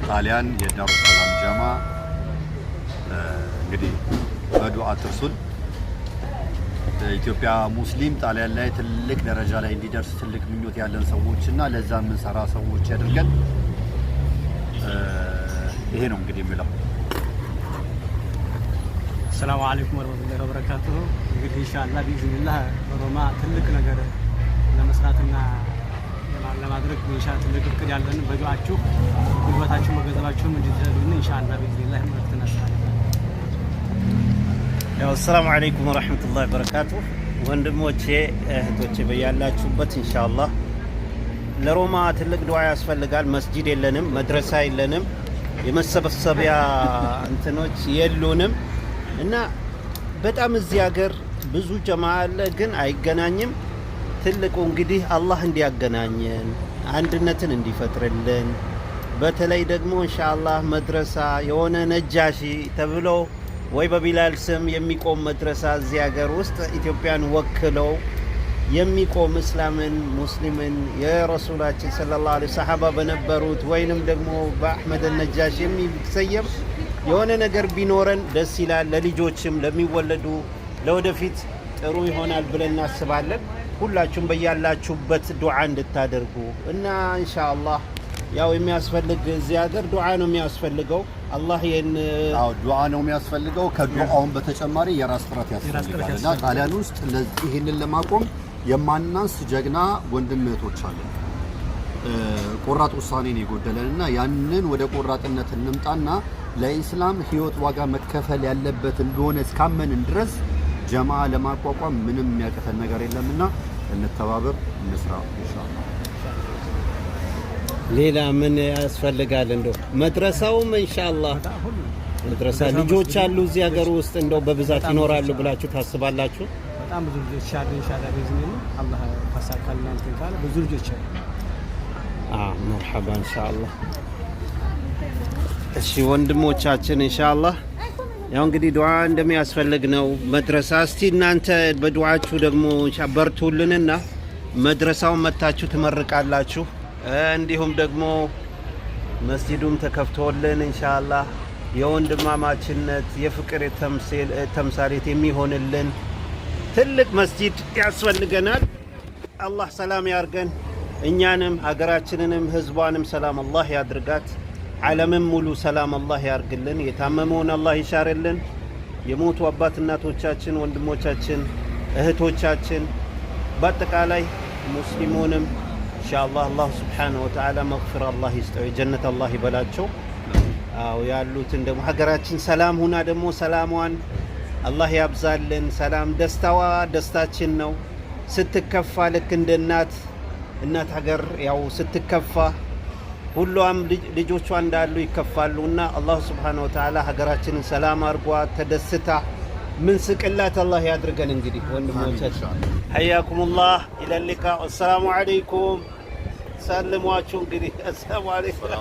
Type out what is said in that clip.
ጣሊያን የዳሩ ሰላም ጀማ እንግዲህ በዱዓ ትርሱን ኢትዮጵያ ሙስሊም ጣሊያን ላይ ትልቅ ደረጃ ላይ እንዲደርስ ትልቅ ምኞት ያለን ሰዎችና ለዛ ምን ሰራ ሰዎች ያድርገን። ይሄ ነው እንግዲህ የሚለው። ሰላም አለይኩም ወራህመቱላሂ ወበረካቱሁ። እንግዲህ ኢንሻአላህ ቢኢዝኒላህ በሮማ ትልቅ ነገር ለመስራትና ለማድረግ ኢንሻአላህ ትልቅ እቅድ ያለን በዱዓችሁ ጉልበታችሁ መገንዘባችሁም እንድትረዱን ኢንሻአላህ ቢኢዝኒላህ መጥተናል። ያው ሰላም አለይኩም ወራህመቱላሂ ወበረካቱሁ። ወንድሞቼ እህቶቼ በያላችሁበት ኢንሻአላህ ለሮማ ትልቅ ዱዓ ያስፈልጋል። መስጂድ የለንም፣ መድረሳ የለንም፣ የመሰብሰቢያ እንትኖች የሉንም እና በጣም እዚህ ሀገር ብዙ ጀማ አለ ግን አይገናኝም። ትልቁ እንግዲህ አላህ እንዲያገናኘን አንድነትን እንዲፈጥርልን በተለይ ደግሞ ኢንሻአላህ መድረሳ የሆነ ነጃሺ ተብሎ ወይ በቢላል ስም የሚቆም መድረሳ እዚህ ሀገር ውስጥ ኢትዮጵያን ወክለው የሚቆም እስላምን ሙስሊምን የረሱላችን ሰለላሁ ዐለይሂ ሰሃባ በነበሩት ወይንም ደግሞ በአህመድ ነጃሺ የሚሰየም የሆነ ነገር ቢኖረን ደስ ይላል። ለልጆችም ለሚወለዱ ለወደፊት ጥሩ ይሆናል ብለን እናስባለን። ሁላችሁም በያላችሁበት ዱዓ እንድታደርጉ እና ኢንሻአላህ ያው የሚያስፈልግ እዚህ ሀገር ዱዓ ነው የሚያስፈልገው። አላህ ዱዓ ነው የሚያስፈልገው። ከዱዓውን በተጨማሪ የራስ ጥረት ያስፈልጋል እና ጣሊያን ውስጥ ይህንን ለማቆም የማናንስ ጀግና ወንድም እህቶች አሉ። ቆራጥ ውሳኔን የጎደለንና ያንን ወደ ቆራጥነት እንምጣና ለኢስላም ህይወት ዋጋ መከፈል ያለበት እንደሆነ እስካመንን ድረስ ጀማ ለማቋቋም ምንም የሚያቀተን ነገር የለምና እንተባበር፣ እንስራ ኢንሻአላህ። ሌላ ምን ያስፈልጋል? እንደው መድረሳውም ኢንሻአላህ መድረሳ ልጆች አሉ እዚህ ሀገር ውስጥ እንደው በብዛት ይኖራሉ ብላችሁ ታስባላችሁ? በጣም ብዙ ልጆች አሉ ኢንሻአላህ ቢዝነስ አላህ ካሳካልና እንትን ካለ ብዙ ልጆች አሉ። መርሐባ ኢንሻአላህ። እሺ ወንድሞቻችን ኢንሻአላህ ያው እንግዲህ ዱዓ እንደሚያስፈልግ ነው። መድረሳ እስቲ እናንተ በዱዓችሁ ደግሞ በርቱልንና መድረሳውን መታችሁ ትመርቃላችሁ። እንዲሁም ደግሞ መስጂዱም ተከፍቶልን ኢንሻአላህ የወንድማማችነት የፍቅር ተምሳሌት የሚሆንልን ትልቅ መስጂድ ያስፈልገናል። አላህ ሰላም ያርገን፣ እኛንም ሀገራችንንም ህዝቧንም ሰላም አላህ ያድርጋት። ዓለምን ሙሉ ሰላም አላህ ያርግልን። የታመመውን አላህ ይሻርልን። የሞቱ አባት እናቶቻችን፣ ወንድሞቻችን፣ እህቶቻችን በአጠቃላይ ሙስሊሙንም ኢንሻአላህ አላህ ሱብሓነሁ ወተዓላ መግፊራ አላህ ይስጠው፣ የጀነት አላህ ይበላቸው። ያሉትን ደግሞ ሀገራችን ሰላም ሁና ደግሞ ሰላሟን አላህ ያብዛልን። ሰላም ደስታዋ ደስታችን ነው። ስትከፋ ልክ እንደ እናት ሀገር ያው ስትከፋ ሁሉም ልጆቿ እንዳሉ ይከፋሉና አላህ ሱብሓነሁ ወተዓላ ሀገራችንን ሰላም አርጓት ተደስታ ምን ስቅላት አላህ ያድርገን። እንግዲህ ወንድሞቻችን ሐያኩሙላህ ኢለሊቃ ወሰላሙ አለይኩም ሰልሟችሁ። እንግዲህ አሰላሙ አለይኩም